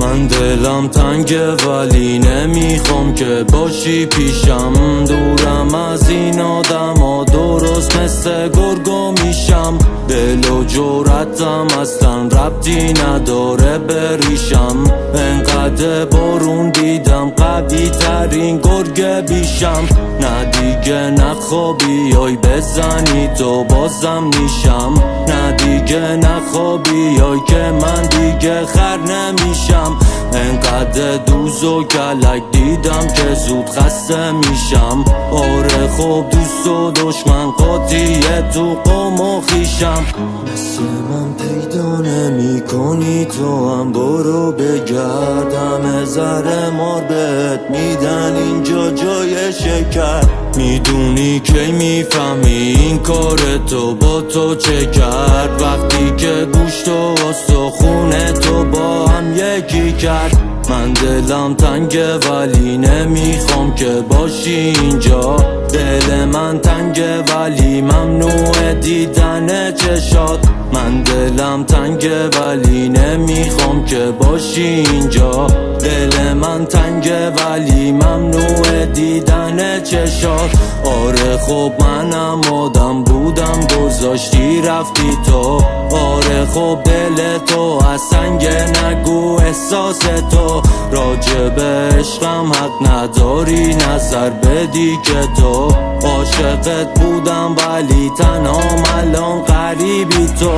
من دلم تنگه ولی نمیخوام که باشی پیشم. دورم از این آدم ها درست مثل گرگو میشم. دل و جرأتم اصلا ربطی نداره بریشم. انقدر بارون دیدم قوی ترین گرگ بیشم. نه دیگه نخوابی آی بزنی تو بازم نیشم. نه دیگه نخوابی آی که من دیگه خر نمیشم. انقدر دوز و کلک دیدم که زود خسته میشم. آره خوب دوست و دشمن قاطیه تو قوم و خیشم. مثل من پیدا نمی کنی تو هم برو بگرد. همه ذره مار بهت میدن اینجا جای شکر. میدونی کی میفهمی این کار تو با تو چه کرد. وقتی که گوشت و استخونه تو با هم یکی کرد. من دلم تنگه ولی نمیخوام که باشی اینجا. دل من تنگه ولی ممنوع دیدن چشات. من دلم تنگه ولی نمیخوام که باشی اینجا. دل من تنگه ولی ممنوع دیدن چشات. آره خب منم آدم بودم گذاشتی رفتی تو. آره خب دل تو از سنگ نگو احساس تو. راجب عشقم حق نداری نظر بدی که تو. عاشقت بودم ولی تنهام الان غریبی تو.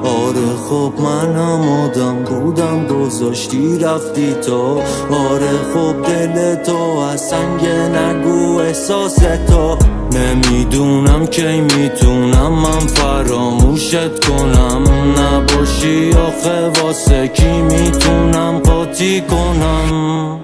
آره خب منم آدم بودم گذاشتی رفتی تو. آره خب دل تو از سنگ نگو احساس تو. نمیدونم کی میتونم من فراموشت کنم. نباشی آخه واسه کی میتونم قاطی کنم.